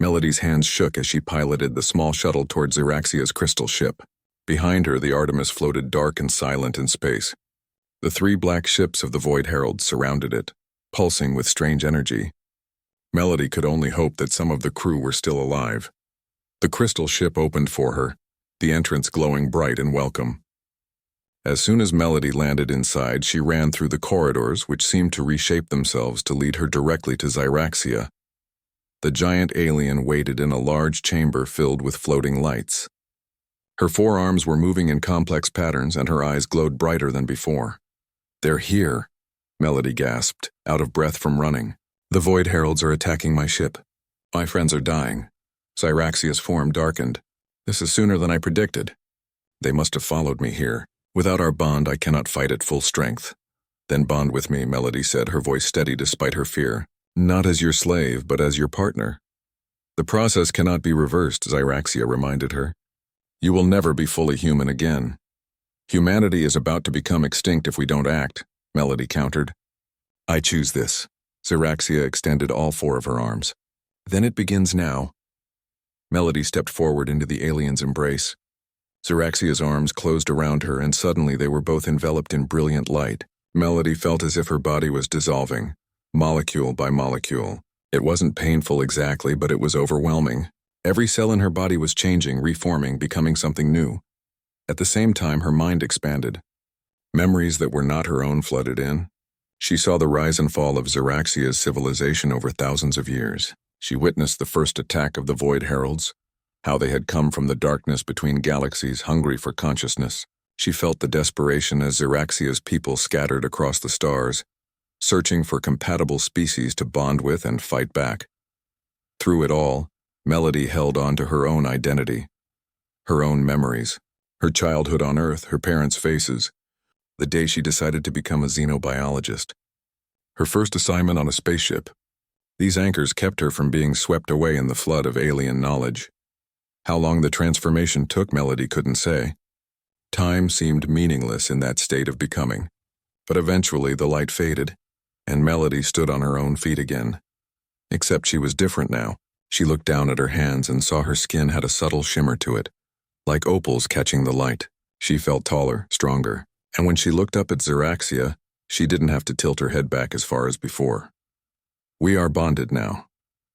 Melody's hands shook as she piloted the small shuttle towards Xeraxia's crystal ship. Behind her, the Artemis floated dark and silent in space. The three black ships of the Void Heralds surrounded it, pulsing with strange energy. Melody could only hope that some of the crew were still alive. The crystal ship opened for her, the entrance glowing bright and welcome. As soon as Melody landed inside, she ran through the corridors, which seemed to reshape themselves to lead her directly to Xeraxia. The giant alien waited in a large chamber filled with floating lights. Her forearms were moving in complex patterns, and her eyes glowed brighter than before. "They're here," Melody gasped, out of breath from running. "The Void Heralds are attacking my ship. My friends are dying." Xeraxia's form darkened. "This is sooner than I predicted. They must have followed me here. Without our bond, I cannot fight at full strength." "Then bond with me," Melody said, her voice steady despite her fear. "Not as your slave, but as your partner." "The process cannot be reversed," Xeraxia reminded her. "You will never be fully human again. Humanity is about to become extinct if we don't act," Melody countered. "I choose this." Xeraxia extended all four of her arms. "Then it begins now." Melody stepped forward into the alien's embrace. Xeraxia's arms closed around her, and suddenly they were both enveloped in brilliant light. Melody felt as if her body was dissolving, molecule by molecule. It wasn't painful exactly, but it was overwhelming. Every cell in her body was changing, reforming, becoming something new. At the same time, her mind expanded. Memories that were not her own flooded in. She saw the rise and fall of Xeraxia's civilization over thousands of years. She witnessed the first attack of the Void Heralds, how they had come from the darkness between galaxies, hungry for consciousness. She felt the desperation as Xeraxia's people scattered across the stars, searching for compatible species to bond with and fight back. Through it all, Melody held on to her own identity, her own memories, her childhood on Earth, her parents' faces, the day she decided to become a xenobiologist, her first assignment on a spaceship. These anchors kept her from being swept away in the flood of alien knowledge. How long the transformation took, Melody couldn't say. Time seemed meaningless in that state of becoming. But eventually the light faded, and Melody stood on her own feet again. Except she was different now. She looked down at her hands and saw her skin had a subtle shimmer to it, like opals catching the light. She felt taller, stronger, and when she looked up at Xeraxia, she didn't have to tilt her head back as far as before. "We are bonded now,"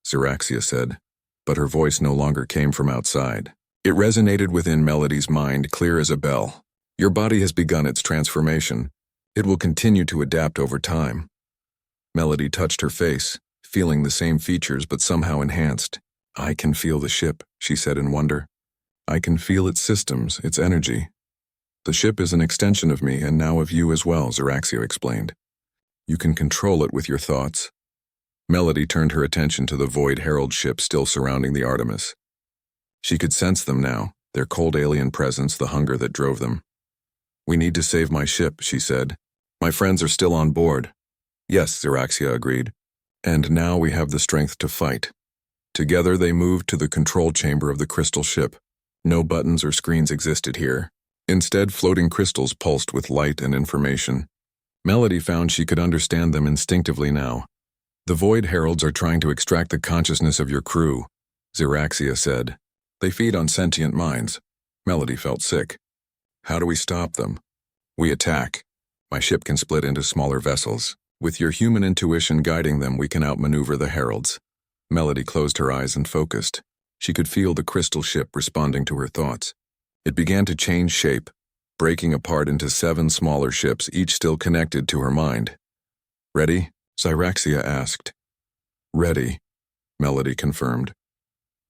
Xeraxia said, but her voice no longer came from outside. It resonated within Melody's mind, clear as a bell. "Your body has begun its transformation. It will continue to adapt over time." Melody touched her face, feeling the same features but somehow enhanced. "I can feel the ship," she said in wonder. "I can feel its systems, its energy. The ship is an extension of me and now of you as well," Xeraxia explained. "You can control it with your thoughts." Melody turned her attention to the Void Herald ship still surrounding the Artemis. She could sense them now, their cold alien presence, the hunger that drove them. "We need to save my ship," she said. "My friends are still on board." "Yes," Xeraxia agreed. "And now we have the strength to fight." Together they moved to the control chamber of the crystal ship. No buttons or screens existed here. Instead, floating crystals pulsed with light and information. Melody found she could understand them instinctively now. "The Void Heralds are trying to extract the consciousness of your crew," Xeraxia said. "They feed on sentient minds." Melody felt sick. "How do we stop them?" "We attack. My ship can split into smaller vessels. With your human intuition guiding them, we can outmaneuver the Heralds." Melody closed her eyes and focused. She could feel the crystal ship responding to her thoughts. It began to change shape, breaking apart into 7 smaller ships, each still connected to her mind. "Ready?" Xeraxia asked. "Ready," Melody confirmed.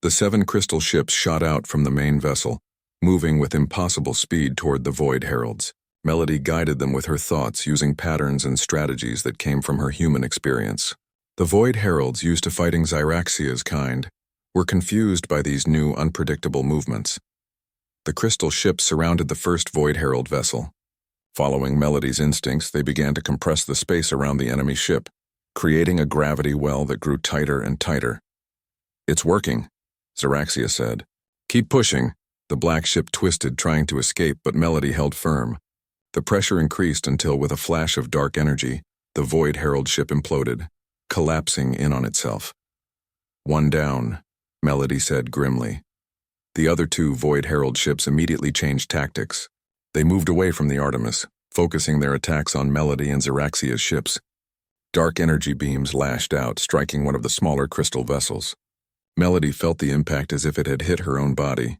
The 7 crystal ships shot out from the main vessel, moving with impossible speed toward the Void Heralds. Melody guided them with her thoughts, using patterns and strategies that came from her human experience. The Void Heralds, used to fighting Xeraxia's kind, were confused by these new, unpredictable movements. The crystal ships surrounded the first Void Herald vessel. Following Melody's instincts, they began to compress the space around the enemy ship, creating a gravity well that grew tighter and tighter. "It's working," Xeraxia said. "Keep pushing." The black ship twisted, trying to escape, but Melody held firm. The pressure increased until, with a flash of dark energy, the Void Herald ship imploded, collapsing in on itself. "One down," Melody said grimly. The other two Void Herald ships immediately changed tactics. They moved away from the Artemis, focusing their attacks on Melody and Xeraxia's ships. Dark energy beams lashed out, striking one of the smaller crystal vessels. Melody felt the impact as if it had hit her own body.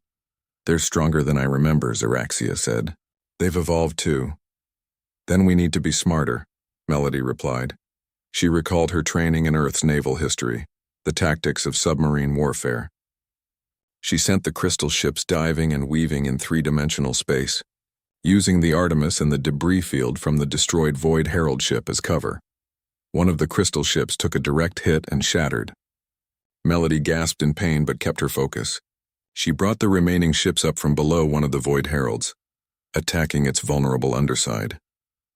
"They're stronger than I remember," Xeraxia said. "They've evolved too." "Then we need to be smarter," Melody replied. She recalled her training in Earth's naval history, the tactics of submarine warfare. She sent the crystal ships diving and weaving in three-dimensional space, using the Artemis and the debris field from the destroyed Void Herald ship as cover. One of the crystal ships took a direct hit and shattered. Melody gasped in pain but kept her focus. She brought the remaining ships up from below one of the Void Heralds, attacking its vulnerable underside.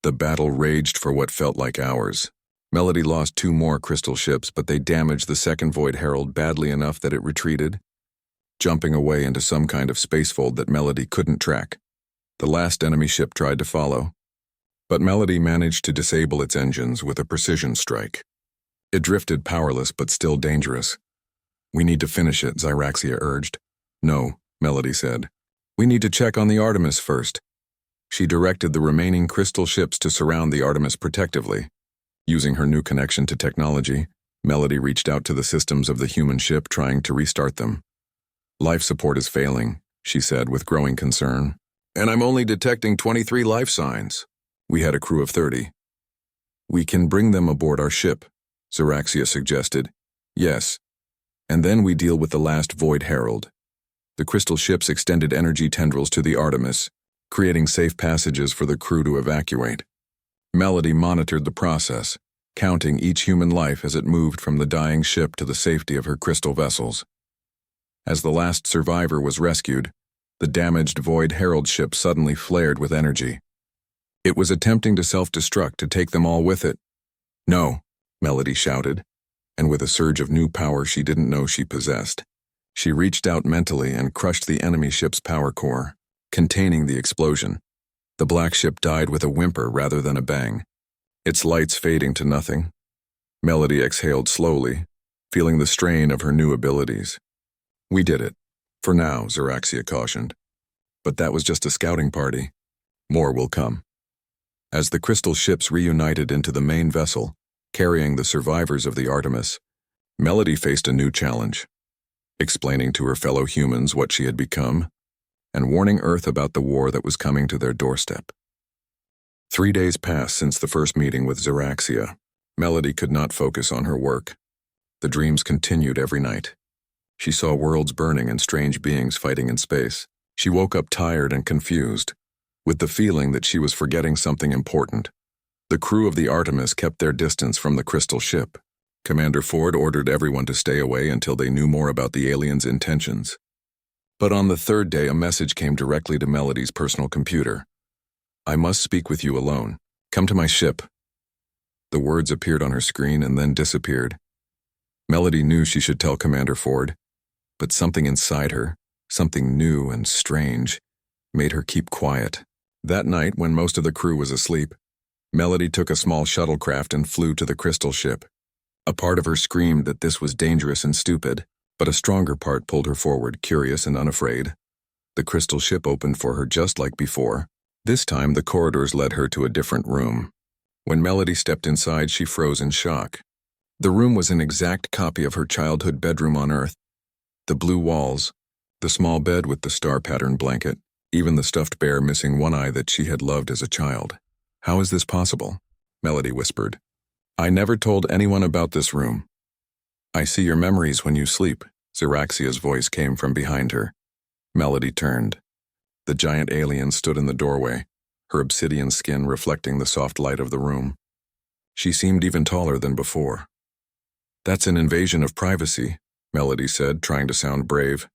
The battle raged for what felt like hours. Melody lost two more crystal ships, but they damaged the second Void Herald badly enough that it retreated, jumping away into some kind of spacefold that Melody couldn't track. The last enemy ship tried to follow, but Melody managed to disable its engines with a precision strike. It drifted powerless but still dangerous. "We need to finish it," Xeraxia urged. "No," Melody said. "We need to check on the Artemis first." She directed the remaining crystal ships to surround the Artemis protectively. Using her new connection to technology, Melody reached out to the systems of the human ship, trying to restart them. "Life support is failing," she said with growing concern. "And I'm only detecting 23 life signs. We had a crew of 30. "We can bring them aboard our ship," Xeraxia suggested. "Yes. And then we deal with the last Void Herald." The crystal ships extended energy tendrils to the Artemis, creating safe passages for the crew to evacuate. Melody monitored the process, counting each human life as it moved from the dying ship to the safety of her crystal vessels. As the last survivor was rescued, the damaged Void Herald ship suddenly flared with energy. It was attempting to self-destruct to take them all with it. "No," Melody shouted, and with a surge of new power she didn't know she possessed, she reached out mentally and crushed the enemy ship's power core, containing the explosion. The black ship died with a whimper rather than a bang, its lights fading to nothing. Melody exhaled slowly, feeling the strain of her new abilities. "We did it. For now," Xeraxia cautioned. "But that was just a scouting party. More will come." As the crystal ships reunited into the main vessel, carrying the survivors of the Artemis, Melody faced a new challenge, explaining to her fellow humans what she had become, and warning Earth about the war that was coming to their doorstep. 3 days passed since the first meeting with Xeraxia. Melody could not focus on her work. The dreams continued every night. She saw worlds burning and strange beings fighting in space. She woke up tired and confused, with the feeling that she was forgetting something important. The crew of the Artemis kept their distance from the crystal ship. Commander Ford ordered everyone to stay away until they knew more about the aliens' intentions. But on the third day, a message came directly to Melody's personal computer. "I must speak with you alone. Come to my ship." The words appeared on her screen and then disappeared. Melody knew she should tell Commander Ford, but something inside her, something new and strange, made her keep quiet. That night, when most of the crew was asleep, Melody took a small shuttlecraft and flew to the crystal ship. A part of her screamed that this was dangerous and stupid, but a stronger part pulled her forward, curious and unafraid. The crystal ship opened for her just like before. This time, the corridors led her to a different room. When Melody stepped inside, she froze in shock. The room was an exact copy of her childhood bedroom on Earth. The blue walls, the small bed with the star-patterned blanket, even the stuffed bear missing one eye that she had loved as a child. "How is this possible?" Melody whispered. "I never told anyone about this room." "I see your memories when you sleep," Xeraxia's voice came from behind her. Melody turned. The giant alien stood in the doorway, her obsidian skin reflecting the soft light of the room. She seemed even taller than before. "That's an invasion of privacy," Melody said, trying to sound brave.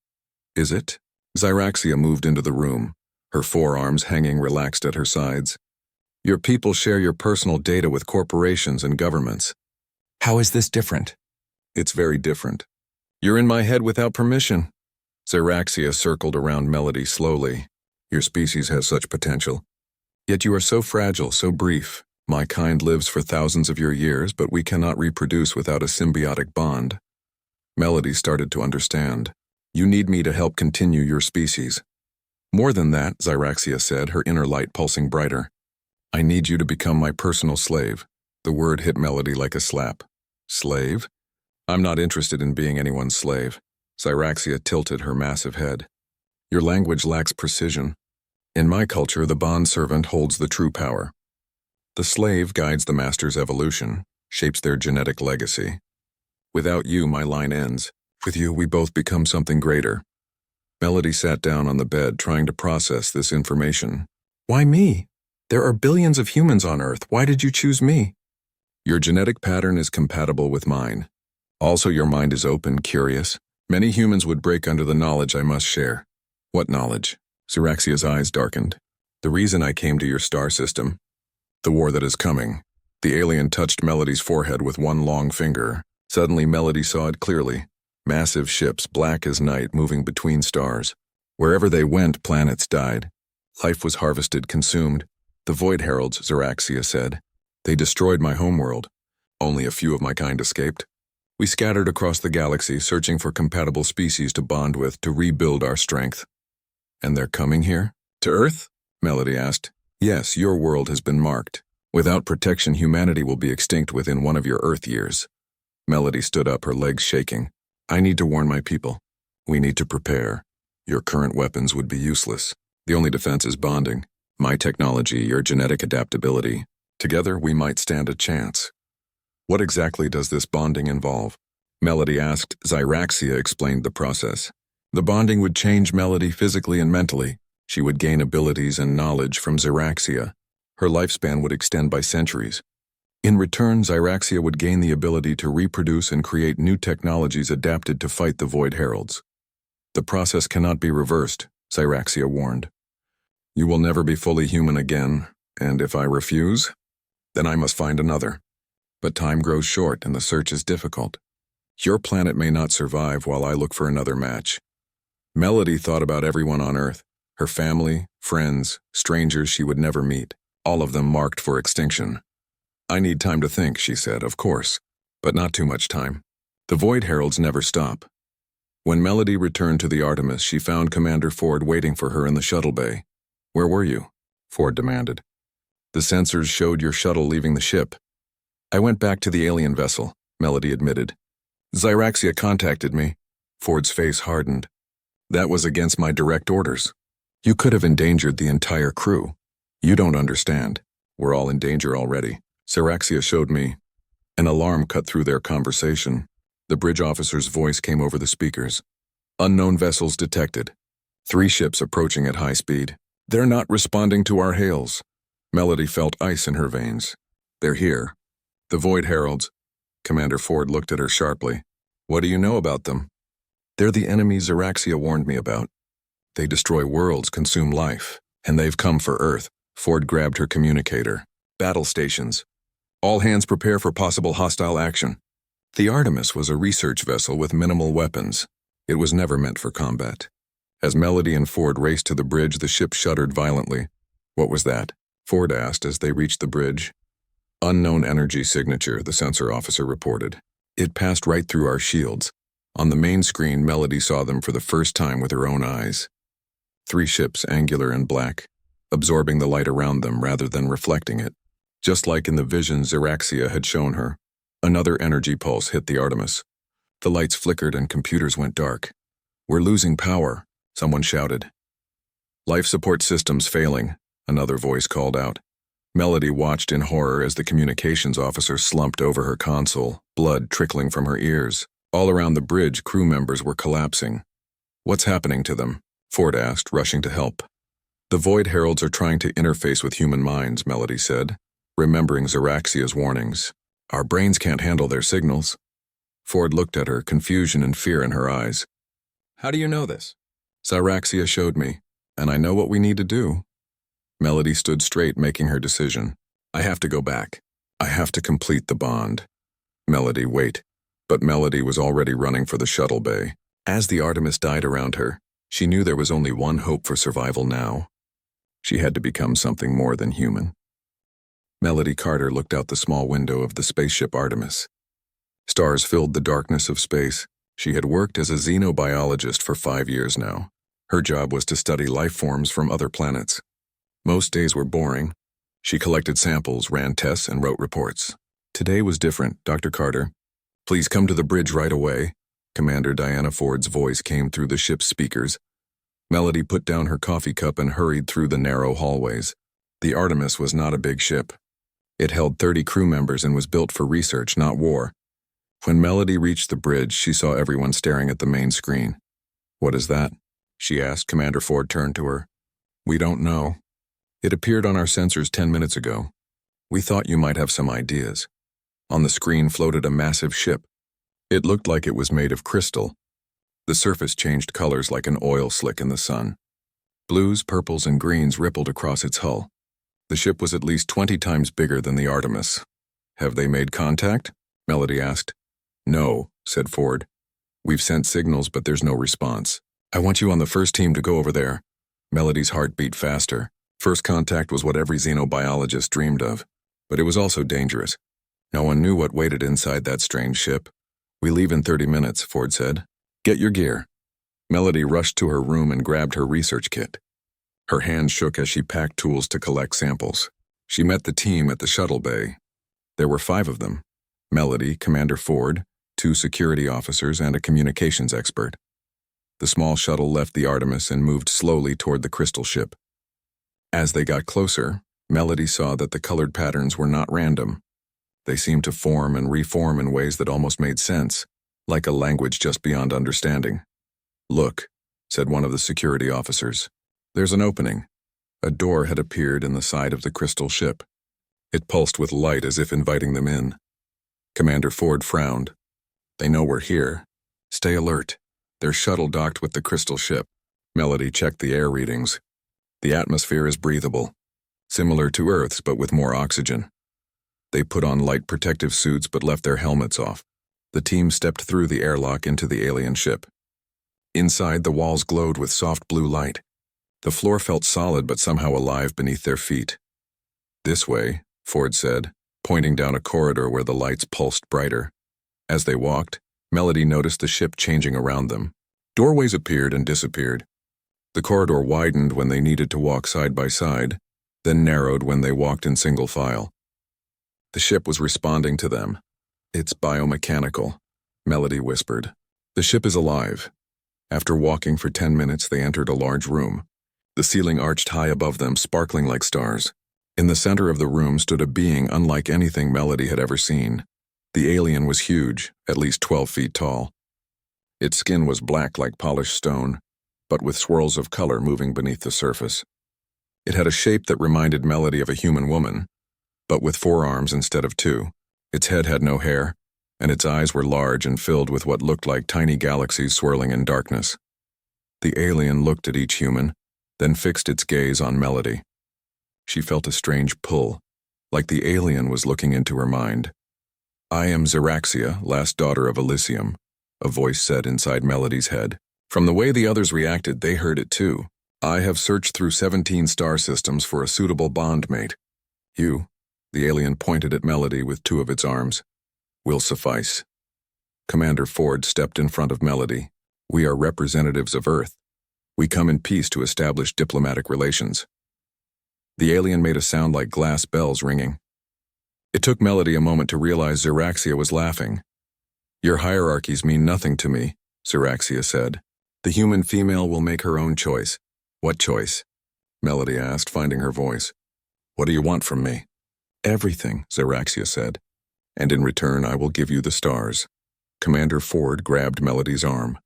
"Is it?" Xeraxia moved into the room, her forearms hanging relaxed at her sides. "Your people share your personal data with corporations and governments." "How is this different?" "It's very different. You're in my head without permission." Xeraxia circled around Melody slowly. "Your species has such potential. Yet you are so fragile, so brief. My kind lives for thousands of your years, but we cannot reproduce without a symbiotic bond." Melody started to understand. You need me to help continue your species. More than that, Zyraxia said, her inner light pulsing brighter. I need you to become my personal slave. The word hit Melody like a slap. Slave? I'm not interested in being anyone's slave. Zyraxia tilted her massive head. Your language lacks precision. In my culture, the bondservant holds the true power. The slave guides the master's evolution, shapes their genetic legacy. Without you, my line ends. With you, we both become something greater. Melody sat down on the bed, trying to process this information. Why me? There are billions of humans on Earth. Why did you choose me? Your genetic pattern is compatible with mine. Also, your mind is open, curious. Many humans would break under the knowledge I must share. What knowledge? Zyraxia's eyes darkened. The reason I came to your star system. The war that is coming. The alien touched Melody's forehead with one long finger. Suddenly, Melody saw it clearly. Massive ships, black as night, moving between stars. Wherever they went, planets died. Life was harvested, consumed. The Void Heralds, Zyraxia said. They destroyed my homeworld. Only a few of my kind escaped. We scattered across the galaxy, searching for compatible species to bond with, to rebuild our strength. And they're coming here? To Earth? Melody asked. Yes, your world has been marked. Without protection, humanity will be extinct within one of your Earth years. Melody stood up, her legs shaking. I need to warn my people. We need to prepare. Your current weapons would be useless. The only defense is bonding. My technology, your genetic adaptability. Together, we might stand a chance. What exactly does this bonding involve? Melody asked. Zyraxia explained the process. The bonding would change Melody physically and mentally. She would gain abilities and knowledge from Zyraxia. Her lifespan would extend by centuries. In return, Zyraxia would gain the ability to reproduce and create new technologies adapted to fight the Void Heralds. The process cannot be reversed, Zyraxia warned. You will never be fully human again, and if I refuse, then I must find another. But time grows short and the search is difficult. Your planet may not survive while I look for another match. Melody thought about everyone on Earth, her family, friends, strangers she would never meet, all of them marked for extinction. I need time to think, she said, of course, but not too much time. The Void Heralds never stop. When Melody returned to the Artemis, she found Commander Ford waiting for her in the shuttle bay. Where were you? Ford demanded. The sensors showed your shuttle leaving the ship. I went back to the alien vessel, Melody admitted. Zyraxia contacted me. Ford's face hardened. That was against my direct orders. You could have endangered the entire crew. You don't understand. We're all in danger already. Zyraxia showed me. An alarm cut through their conversation. The bridge officer's voice came over the speakers. Unknown vessels detected. 3 ships approaching at high speed. They're not responding to our hails. Melody felt ice in her veins. They're here. The Void Heralds. Commander Ford looked at her sharply. What do you know about them? They're the enemy Zyraxia warned me about. They destroy worlds, consume life, and they've come for Earth. Ford grabbed her communicator. Battle stations. All hands prepare for possible hostile action. The Artemis was a research vessel with minimal weapons. It was never meant for combat. As Melody and Ford raced to the bridge, the ship shuddered violently. What was that? Ford asked as they reached the bridge. Unknown energy signature, the sensor officer reported. It passed right through our shields. On the main screen, Melody saw them for the first time with her own eyes. 3 ships, angular and black, absorbing the light around them rather than reflecting it. Just like in the vision Zyraxia had shown her, another energy pulse hit the Artemis. The lights flickered and computers went dark. We're losing power, someone shouted. Life support systems failing, another voice called out. Melody watched in horror as the communications officer slumped over her console, blood trickling from her ears. All around the bridge, crew members were collapsing. What's happening to them? Ford asked, rushing to help. The Void Heralds are trying to interface with human minds, Melody said, remembering Zyraxia's warnings. Our brains can't handle their signals. Ford looked at her, confusion and fear in her eyes. How do you know this? Zyraxia showed me, and I know what we need to do. Melody stood straight, making her decision. I have to go back. I have to complete the bond. Melody, wait. But Melody was already running for the shuttle bay. As the Artemis died around her, she knew there was only one hope for survival now. She had to become something more than human. Melody Carter looked out the small window of the spaceship Artemis. Stars filled the darkness of space, She had worked as a xenobiologist for 5 years now. Her job was to study life forms from other planets. Most days were boring. She collected samples, ran tests, and wrote reports. Today was different, Dr. Carter. Please come to the bridge right away. Commander Diana Ford's voice came through the ship's speakers. Melody put down her coffee cup and hurried through the narrow hallways. The Artemis was not a big ship. It held 30 crew members and was built for research, not war. When Melody reached the bridge, she saw everyone staring at the main screen. "What is that?" she asked. Commander Ford turned to her. "We don't know. It appeared on our sensors 10 minutes ago. We thought you might have some ideas." On the screen floated a massive ship. It looked like it was made of crystal. The surface changed colors like an oil slick in the sun. Blues, purples, and greens rippled across its hull. The ship was at least 20 times bigger than the Artemis. "Have they made contact?" Melody asked. "No," said Ford. "We've sent signals, but there's no response. I want you on the first team to go over there." Melody's heart beat faster. First contact was what every xenobiologist dreamed of, but it was also dangerous. No one knew what waited inside that strange ship. "We leave in 30 minutes, Ford said. "Get your gear." Melody rushed to her room and grabbed her research kit. Her hands shook as she packed tools to collect samples. She met the team at the shuttle bay. There were 5 of them: Melody, Commander Ford, 2 security officers, and a communications expert. The small shuttle left the Artemis and moved slowly toward the crystal ship. As they got closer, Melody saw that the colored patterns were not random. They seemed to form and reform in ways that almost made sense, like a language just beyond understanding. "Look," said one of the security officers. "There's an opening." A door had appeared in the side of the crystal ship. It pulsed with light as if inviting them in. Commander Ford frowned. "They know we're here. Stay alert." Their shuttle docked with the crystal ship. Melody checked the air readings. The atmosphere is breathable, similar to Earth's but with more oxygen. They put on light protective suits but left their helmets off. The team stepped through the airlock into the alien ship. Inside, the walls glowed with soft blue light. The floor felt solid but somehow alive beneath their feet. "This way," Ford said, pointing down a corridor where the lights pulsed brighter. As they walked, Melody noticed the ship changing around them. Doorways appeared and disappeared. The corridor widened when they needed to walk side by side, then narrowed when they walked in single file. The ship was responding to them. "It's biomechanical," Melody whispered. "The ship is alive." After walking for 10 minutes, they entered a large room. The ceiling arched high above them, sparkling like stars. In the center of the room stood a being unlike anything Melody had ever seen. The alien was huge, at least 12 feet tall. Its skin was black like polished stone, but with swirls of color moving beneath the surface. It had a shape that reminded Melody of a human woman, but with 4 arms instead of 2. Its head had no hair, and its eyes were large and filled with what looked like tiny galaxies swirling in darkness. The alien looked at each human, then fixed its gaze on Melody. She felt a strange pull, like the alien was looking into her mind. "I am Xeraxia, last daughter of Elysium," a voice said inside Melody's head. From the way the others reacted, they heard it too. "I have searched through 17 star systems for a suitable bondmate. You," the alien pointed at Melody with 2 of its arms, "will suffice." Commander Ford stepped in front of Melody. "We are representatives of Earth. We come in peace to establish diplomatic relations." The alien made a sound like glass bells ringing. It took Melody a moment to realize Xeraxia was laughing. "Your hierarchies mean nothing to me," Xeraxia said. "The human female will make her own choice." "What choice?" Melody asked, finding her voice. "What do you want from me?" "Everything," Xeraxia said. "And in return, I will give you the stars." Commander Ford grabbed Melody's arm.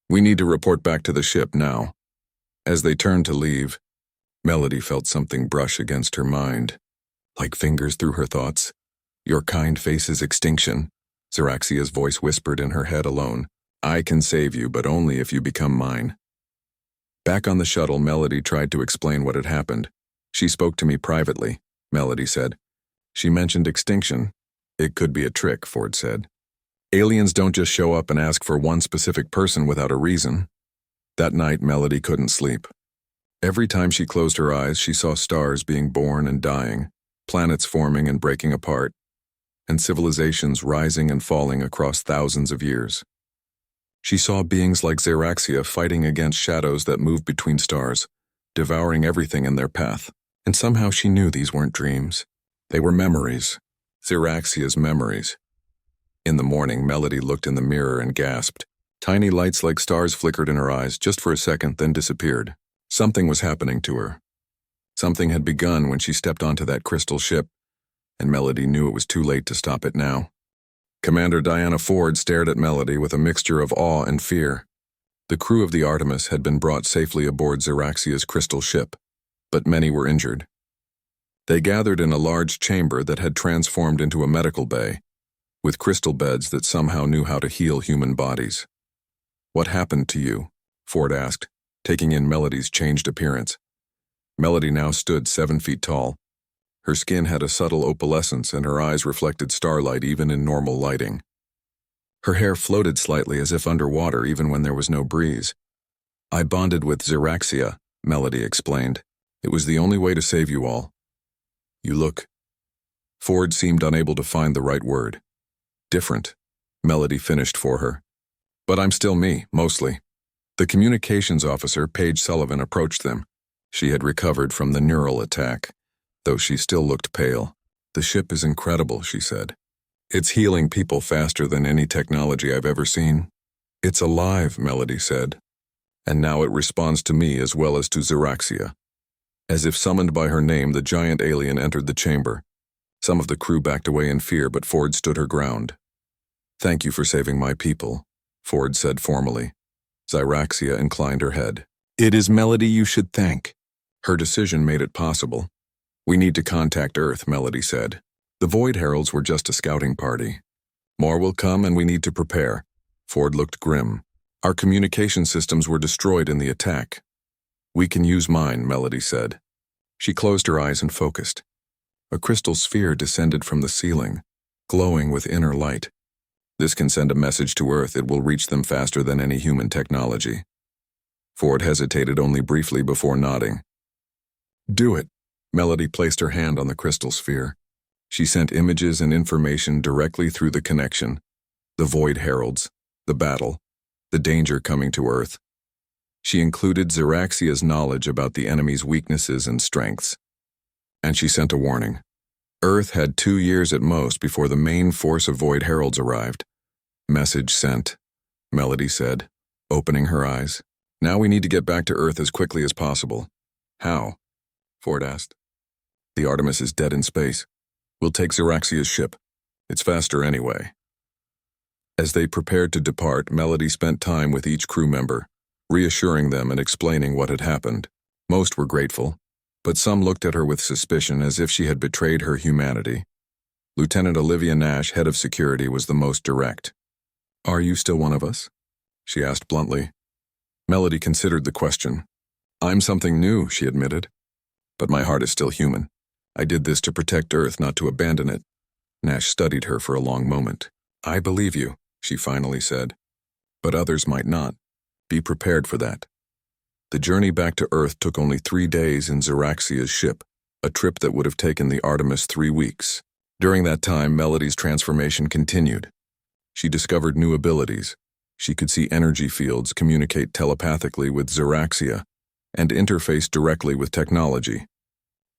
"We need to report back to the ship now." As they turned to leave, Melody felt something brush against her mind, like fingers through her thoughts. "Your kind faces extinction," Xeraxia's voice whispered in her head alone. "I can save you, but only if you become mine." Back on the shuttle, Melody tried to explain what had happened. "She spoke to me privately," Melody said. "She mentioned extinction." "It could be a trick," Ford said. "Aliens don't just show up and ask for one specific person without a reason." That night, Melody couldn't sleep. Every time she closed her eyes, she saw stars being born and dying, planets forming and breaking apart, and civilizations rising and falling across thousands of years. She saw beings like Xeraxia fighting against shadows that moved between stars, devouring everything in their path. And somehow she knew these weren't dreams. They were memories. Xeraxia's memories. In the morning, Melody looked in the mirror and gasped. Tiny lights like stars flickered in her eyes just for a second, then disappeared. Something was happening to her. Something had begun when she stepped onto that crystal ship, and Melody knew it was too late to stop it now. Commander Diana Ford stared at Melody with a mixture of awe and fear. The crew of the Artemis had been brought safely aboard Xeraxia's crystal ship, but many were injured. They gathered in a large chamber that had transformed into a medical bay, with crystal beds that somehow knew how to heal human bodies. "What happened to you?" Ford asked, taking in Melody's changed appearance. Melody now stood 7 feet tall. Her skin had a subtle opalescence and her eyes reflected starlight even in normal lighting. Her hair floated slightly as if underwater even when there was no breeze. "I bonded with Xeraxia," Melody explained. "It was the only way to save you all." "You look..." Ford seemed unable to find the right word. "Different," Melody finished for her. "But I'm still me, mostly." The communications officer, Paige Sullivan, approached them. She had recovered from the neural attack, though she still looked pale. "The ship is incredible," she said. "It's healing people faster than any technology I've ever seen." "It's alive," Melody said. "And now it responds to me as well as to Xeraxia." As if summoned by her name, the giant alien entered the chamber. Some of the crew backed away in fear, but Ford stood her ground. "Thank you for saving my people," Ford said formally. Xeraxia inclined her head. "It is Melody you should thank. Her decision made it possible." "We need to contact Earth," Melody said. "The Void Heralds were just a scouting party. More will come and we need to prepare." Ford looked grim. "Our communication systems were destroyed in the attack." "We can use mine," Melody said. She closed her eyes and focused. A crystal sphere descended from the ceiling, glowing with inner light. "This can send a message to Earth. It will reach them faster than any human technology." Ford hesitated only briefly before nodding. "Do it." Melody placed her hand on the crystal sphere. She sent images and information directly through the connection. The Void Heralds, the battle, the danger coming to Earth. She included Xeraxia's knowledge about the enemy's weaknesses and strengths. And she sent a warning. Earth had 2 years at most before the main force of Void Heralds arrived. "Message sent," Melody said, opening her eyes. "Now we need to get back to Earth as quickly as possible." "How?" Ford asked. "The Artemis is dead in space. We'll take Xeraxia's ship. It's faster anyway." As they prepared to depart, Melody spent time with each crew member, reassuring them and explaining what had happened. Most were grateful, but some looked at her with suspicion as if she had betrayed her humanity. Lieutenant Olivia Nash, head of security, was the most direct. "Are you still one of us?" she asked bluntly. Melody considered the question. "I'm something new," she admitted. "But my heart is still human. I did this to protect Earth, not to abandon it." Nash studied her for a long moment. "I believe you," she finally said. "But others might not. Be prepared for that." The journey back to Earth took only 3 days in Xeraxia's ship, a trip that would have taken the Artemis 3 weeks. During that time, Melody's transformation continued. She discovered new abilities. She could see energy fields, communicate telepathically with Xeraxia, and interface directly with technology.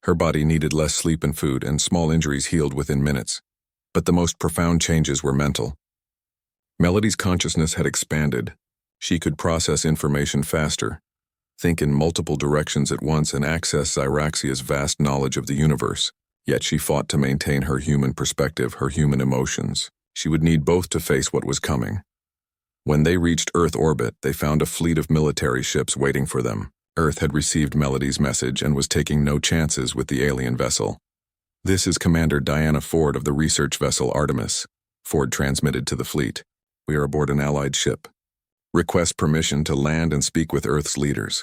Her body needed less sleep and food, and small injuries healed within minutes. But the most profound changes were mental. Melody's consciousness had expanded. She could process information faster, think in multiple directions at once, and access Xeraxia's vast knowledge of the universe. Yet she fought to maintain her human perspective, her human emotions. She would need both to face what was coming. When they reached Earth orbit, they found a fleet of military ships waiting for them. Earth had received Melody's message and was taking no chances with the alien vessel. "This is Commander Diana Ford of the research vessel Artemis," Ford transmitted to the fleet. "We are aboard an allied ship. Request permission to land and speak with Earth's leaders."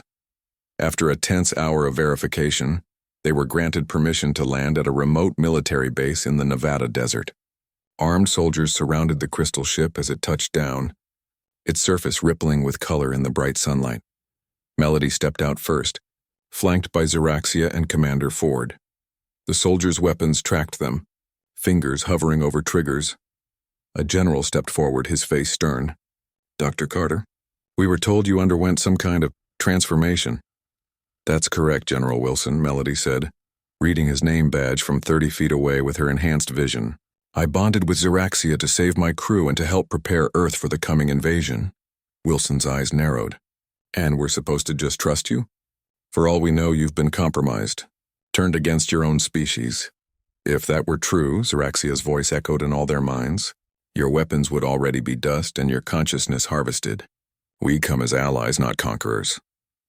After a tense hour of verification, they were granted permission to land at a remote military base in the Nevada desert. Armed soldiers surrounded the crystal ship as it touched down, its surface rippling with color in the bright sunlight. Melody stepped out first, flanked by Xeraxia and Commander Ford. The soldiers' weapons tracked them, fingers hovering over triggers. A general stepped forward, his face stern. Dr. Carter? We were told you underwent some kind of transformation. That's correct, General Wilson, Melody said, reading his name badge from 30 feet away with her enhanced vision. I bonded with Xeraxia to save my crew and to help prepare Earth for the coming invasion. Wilson's eyes narrowed. And we're supposed to just trust you? For all we know, you've been compromised, turned against your own species. If that were true, Xeraxia's voice echoed in all their minds, your weapons would already be dust and your consciousness harvested. We come as allies, not conquerors.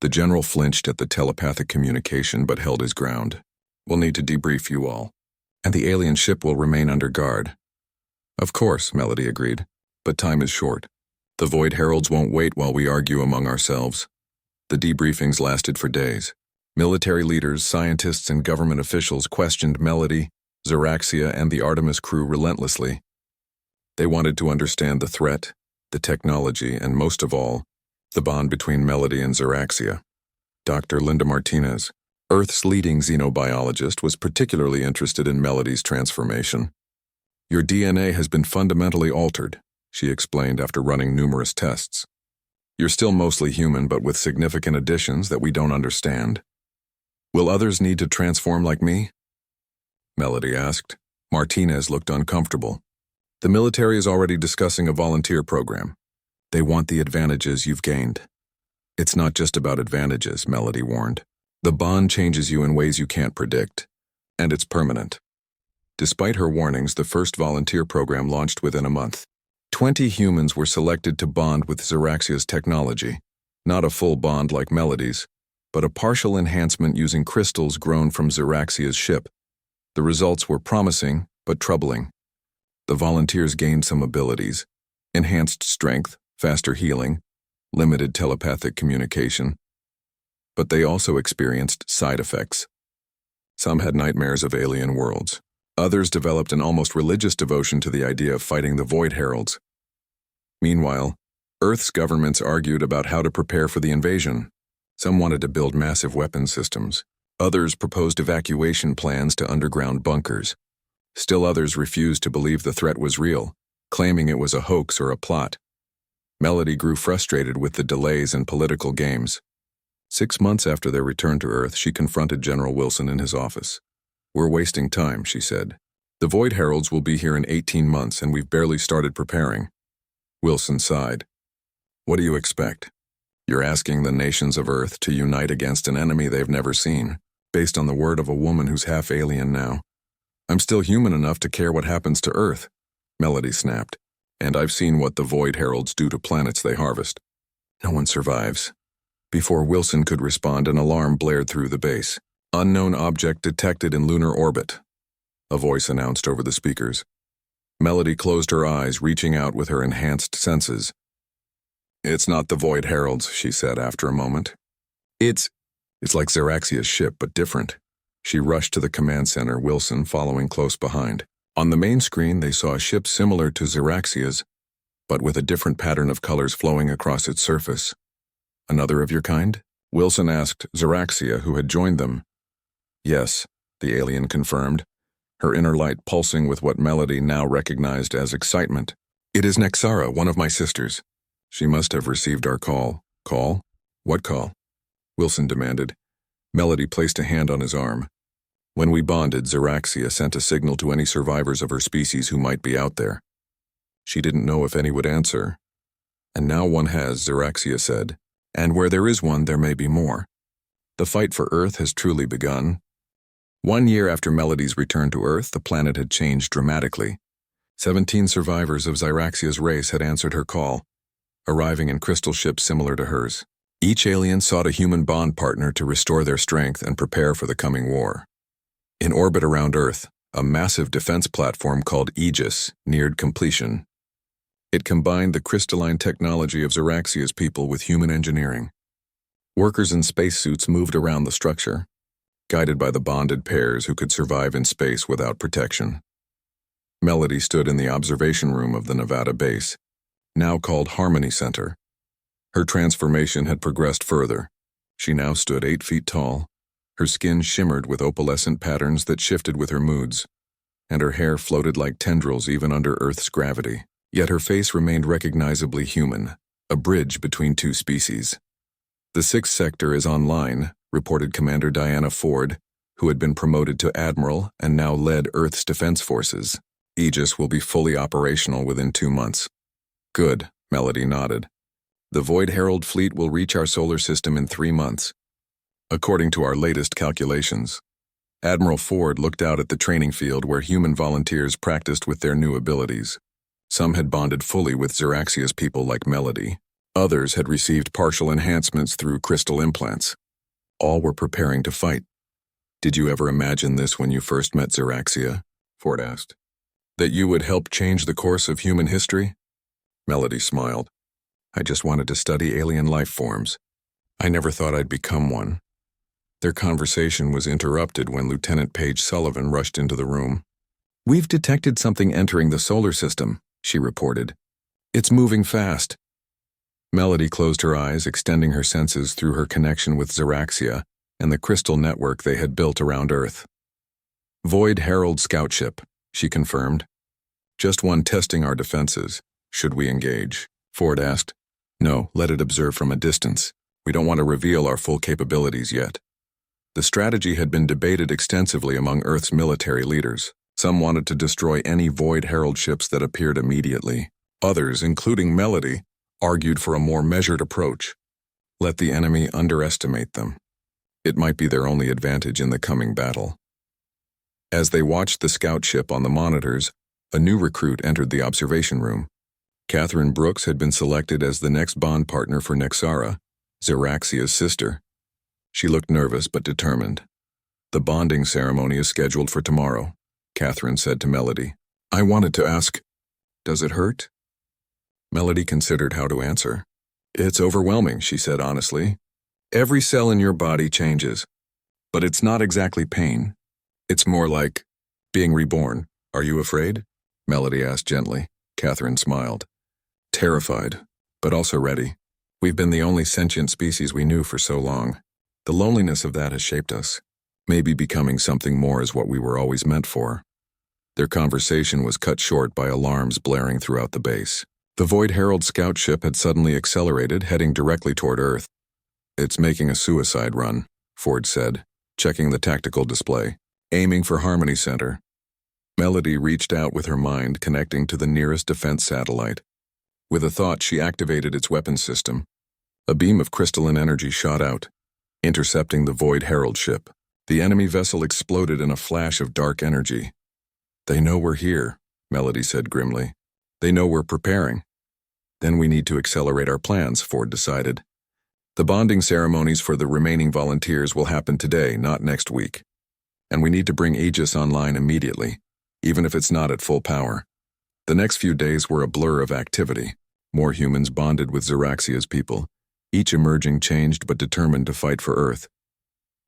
The general flinched at the telepathic communication but held his ground. We'll need to debrief you all, and the alien ship will remain under guard. Of course, Melody agreed, but time is short. The Void Heralds won't wait while we argue among ourselves. The debriefings lasted for days. Military leaders, scientists, and government officials questioned Melody, Xeraxia, and the Artemis crew relentlessly. They wanted to understand the threat, the technology, and most of all, the bond between Melody and Xeraxia. Dr. Linda Martinez, Earth's leading xenobiologist, was particularly interested in Melody's transformation. Your DNA has been fundamentally altered, she explained after running numerous tests. You're still mostly human, but with significant additions that we don't understand. Will others need to transform like me? Melody asked. Martinez looked uncomfortable. The military is already discussing a volunteer program. They want the advantages you've gained. It's not just about advantages, Melody warned. The bond changes you in ways you can't predict, and it's permanent. Despite her warnings, the first volunteer program launched within a month. 20 humans were selected to bond with Xeraxia's technology, not a full bond like Melody's, but a partial enhancement using crystals grown from Xeraxia's ship. The results were promising, but troubling. The volunteers gained some abilities: enhanced strength, faster healing, limited telepathic communication. But they also experienced side effects. Some had nightmares of alien worlds. Others developed an almost religious devotion to the idea of fighting the Void Heralds. Meanwhile, Earth's governments argued about how to prepare for the invasion. Some wanted to build massive weapon systems. Others proposed evacuation plans to underground bunkers. Still others refused to believe the threat was real, claiming it was a hoax or a plot. Melody grew frustrated with the delays and political games. 6 months after their return to Earth, she confronted General Wilson in his office. We're wasting time, she said. The Void Heralds will be here in 18 months and we've barely started preparing. Wilson sighed. What do you expect? You're asking the nations of Earth to unite against an enemy they've never seen, based on the word of a woman who's half alien now. I'm still human enough to care what happens to Earth, Melody snapped, and I've seen what the Void Heralds do to planets they harvest. No one survives. Before Wilson could respond, an alarm blared through the base. Unknown object detected in lunar orbit, a voice announced over the speakers. Melody closed her eyes, reaching out with her enhanced senses. It's not the Void Heralds, she said after a moment. It's like Xeraxia's ship, but different. She rushed to the command center, Wilson following close behind. On the main screen, they saw a ship similar to Xeraxia's, but with a different pattern of colors flowing across its surface. Another of your kind? Wilson asked Xeraxia, who had joined them. Yes, the alien confirmed, her inner light pulsing with what Melody now recognized as excitement. It is Nexara, one of my sisters. She must have received our call. Call? What call? Wilson demanded. Melody placed a hand on his arm. When we bonded, Xeraxia sent a signal to any survivors of her species who might be out there. She didn't know if any would answer. And now one has, Xeraxia said. And where there is one, there may be more. The fight for Earth has truly begun. 1 year after Melody's return to Earth, the planet had changed dramatically. 17 survivors of Xeraxia's race had answered her call, arriving in crystal ships similar to hers. Each alien sought a human bond partner to restore their strength and prepare for the coming war. In orbit around Earth, a massive defense platform called Aegis neared completion. It combined the crystalline technology of Xeraxia's people with human engineering. Workers in spacesuits moved around the structure, guided by the bonded pairs who could survive in space without protection. Melody stood in the observation room of the Nevada base, now called Harmony Center. Her transformation had progressed further. She now stood 8 feet tall. Her skin shimmered with opalescent patterns that shifted with her moods, and her hair floated like tendrils even under Earth's gravity. Yet her face remained recognizably human, a bridge between two species. The sixth sector is online, reported Commander Diana Ford, who had been promoted to Admiral and now led Earth's defense forces. Aegis will be fully operational within 2 months. Good, Melody nodded. The Void Herald fleet will reach our solar system in 3 months. According to our latest calculations. Admiral Ford looked out at the training field where human volunteers practiced with their new abilities. Some had bonded fully with Xeraxia's people like Melody. Others had received partial enhancements through crystal implants. All were preparing to fight. Did you ever imagine this when you first met Xeraxia? Ford asked. That you would help change the course of human history? Melody smiled. I just wanted to study alien life forms. I never thought I'd become one. Their conversation was interrupted when Lieutenant Paige Sullivan rushed into the room. We've detected something entering the solar system, she reported. It's moving fast. Melody closed her eyes, extending her senses through her connection with Xeraxia and the crystal network they had built around Earth. Void Herald scout ship, she confirmed. Just one testing our defenses. Should we engage? Ford asked. No, let it observe from a distance. We don't want to reveal our full capabilities yet. The strategy had been debated extensively among Earth's military leaders. Some wanted to destroy any Void Herald ships that appeared immediately. Others, including Melody, argued for a more measured approach. Let the enemy underestimate them. It might be their only advantage in the coming battle. As they watched the scout ship on the monitors, a new recruit entered the observation room. Catherine Brooks had been selected as the next bond partner for Nexara, Xeraxia's sister. She looked nervous but determined. The bonding ceremony is scheduled for tomorrow, Catherine said to Melody. I wanted to ask, does it hurt? Melody considered how to answer. It's overwhelming, she said honestly. Every cell in your body changes. But it's not exactly pain. It's more like being reborn. Are you afraid? Melody asked gently. Catherine smiled. Terrified, but also ready. We've been the only sentient species we knew for so long. The loneliness of that has shaped us. Maybe becoming something more is what we were always meant for. Their conversation was cut short by alarms blaring throughout the base. The Void Herald scout ship had suddenly accelerated, heading directly toward Earth. It's making a suicide run, Ford said, checking the tactical display, aiming for Harmony Center. Melody reached out with her mind, connecting to the nearest defense satellite. With a thought, she activated its weapons system. A beam of crystalline energy shot out, intercepting the Void Herald ship. The enemy vessel exploded in a flash of dark energy. They know we're here, Melody said grimly. They know we're preparing. Then we need to accelerate our plans, Ford decided. The bonding ceremonies for the remaining volunteers will happen today, not next week. And we need to bring Aegis online immediately, even if it's not at full power. The next few days were a blur of activity. More humans bonded with Xeraxia's people, each emerging changed but determined to fight for Earth.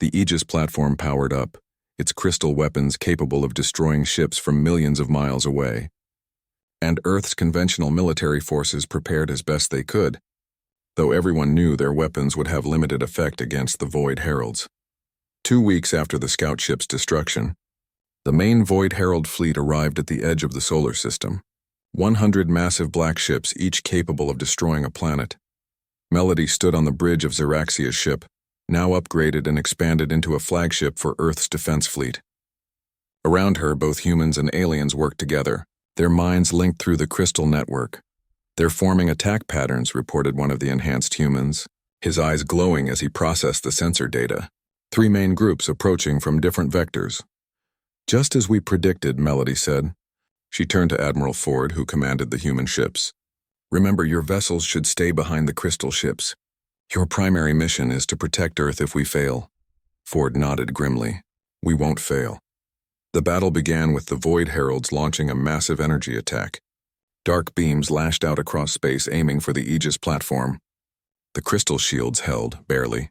The Aegis platform powered up, its crystal weapons capable of destroying ships from millions of miles away. And Earth's conventional military forces prepared as best they could, though everyone knew their weapons would have limited effect against the Void Heralds. 2 weeks after the scout ship's destruction, the main Void Herald fleet arrived at the edge of the solar system. 100 massive black ships, each capable of destroying a planet. Melody stood on the bridge of Xeraxia's ship, now upgraded and expanded into a flagship for Earth's defense fleet. Around her, both humans and aliens worked together, their minds linked through the crystal network. They're forming attack patterns, reported one of the enhanced humans, his eyes glowing as he processed the sensor data. 3 main groups approaching from different vectors. Just as we predicted, Melody said. She turned to Admiral Ford, who commanded the human ships. Remember, your vessels should stay behind the crystal ships. Your primary mission is to protect Earth if we fail. Ford nodded grimly. We won't fail. The battle began with the Void Heralds launching a massive energy attack. Dark beams lashed out across space, aiming for the Aegis platform. The crystal shields held, barely.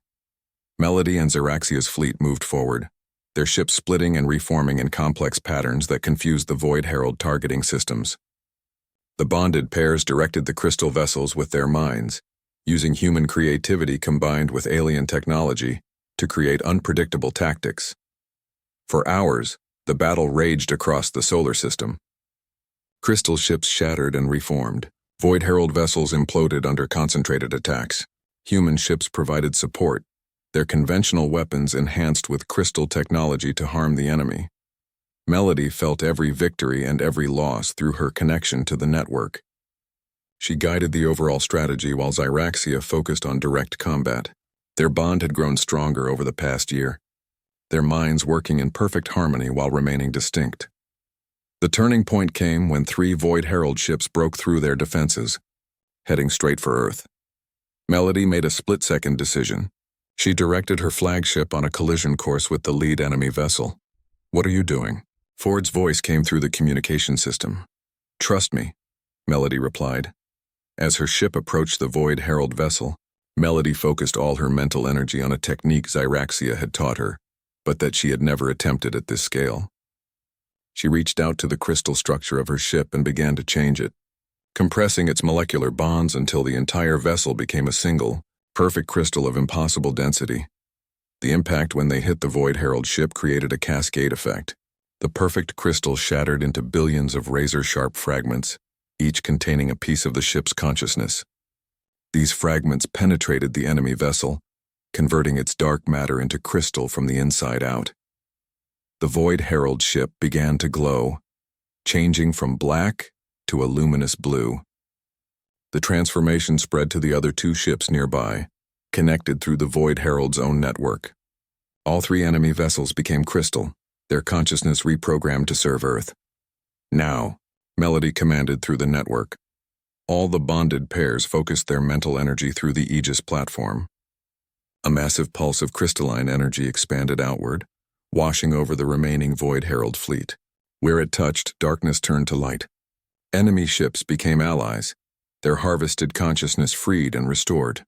Melody and Xeraxia's fleet moved forward, their ships splitting and reforming in complex patterns that confused the Void Herald targeting systems. The bonded pairs directed the crystal vessels with their minds, using human creativity combined with alien technology to create unpredictable tactics. For hours, the battle raged across the solar system. Crystal ships shattered and reformed, Void Herald vessels imploded under concentrated attacks. Human ships provided support, their conventional weapons enhanced with crystal technology to harm the enemy. Melody felt every victory and every loss through her connection to the network. She guided the overall strategy while Zyraxia focused on direct combat. Their bond had grown stronger over the past year, their minds working in perfect harmony while remaining distinct. The turning point came when 3 Void Herald ships broke through their defenses, heading straight for Earth. Melody made a split-second decision. She directed her flagship on a collision course with the lead enemy vessel. "What are you doing?" Ford's voice came through the communication system. "Trust me," Melody replied. As her ship approached the Void Herald vessel, Melody focused all her mental energy on a technique Zyraxia had taught her, but that she had never attempted at this scale. She reached out to the crystal structure of her ship and began to change it, compressing its molecular bonds until the entire vessel became a single, perfect crystal of impossible density. The impact when they hit the Void Herald ship created a cascade effect. The perfect crystal shattered into billions of razor-sharp fragments, each containing a piece of the ship's consciousness. These fragments penetrated the enemy vessel, converting its dark matter into crystal from the inside out. The Void Herald ship began to glow, changing from black to a luminous blue. The transformation spread to the other 2 ships nearby, connected through the Void Herald's own network. All 3 enemy vessels became crystal, their consciousness reprogrammed to serve Earth. "Now," Melody commanded through the network. All the bonded pairs focused their mental energy through the Aegis platform. A massive pulse of crystalline energy expanded outward, washing over the remaining Void Herald fleet. Where it touched, darkness turned to light. Enemy ships became allies, their harvested consciousness freed and restored.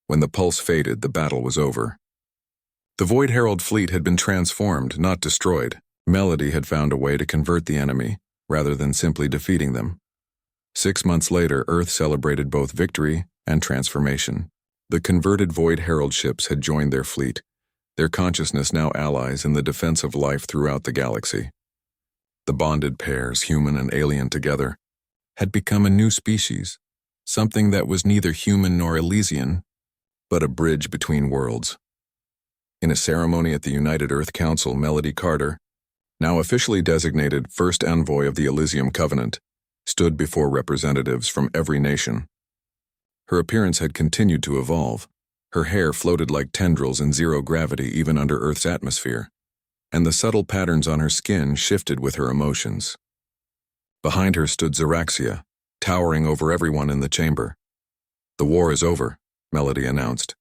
When the pulse faded, the battle was over. The Void Herald fleet had been transformed, not destroyed. Melody had found a way to convert the enemy, rather than simply defeating them. 6 months later, Earth celebrated both victory and transformation. The converted Void Herald ships had joined their fleet, their consciousness now allies in the defense of life throughout the galaxy. The bonded pairs, human and alien together, had become a new species, something that was neither human nor Elysian, but a bridge between worlds. In a ceremony at the United Earth Council, Melody Carter, now officially designated First Envoy of the Elysium Covenant, stood before representatives from every nation. Her appearance had continued to evolve. Her hair floated like tendrils in zero gravity even under Earth's atmosphere, and the subtle patterns on her skin shifted with her emotions. Behind her stood Zyraxia, towering over everyone in the chamber. "The war is over," Melody announced,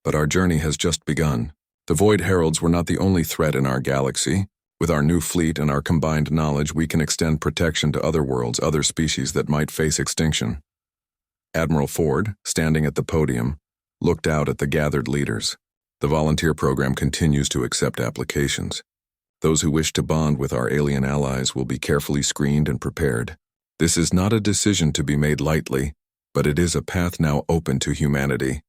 "but our journey has just begun. The Void Heralds were not the only threat in our galaxy. With our new fleet and our combined knowledge, we can extend protection to other worlds, other species that might face extinction." Admiral Ford, standing at the podium, looked out at the gathered leaders. "The volunteer program continues to accept applications. Those who wish to bond with our alien allies will be carefully screened and prepared. This is not a decision to be made lightly, but it is a path now open to humanity."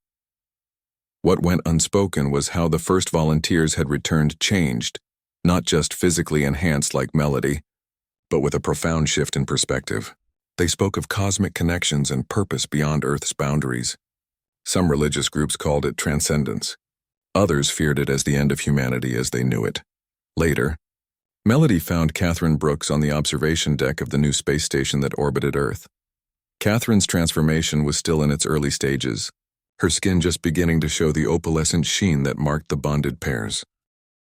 What went unspoken was how the first volunteers had returned changed, not just physically enhanced like Melody, but with a profound shift in perspective. They spoke of cosmic connections and purpose beyond Earth's boundaries. Some religious groups called it transcendence. Others feared it as the end of humanity as they knew it. Later, Melody found Catherine Brooks on the observation deck of the new space station that orbited Earth. Catherine's transformation was still in its early stages, her skin just beginning to show the opalescent sheen that marked the bonded pairs.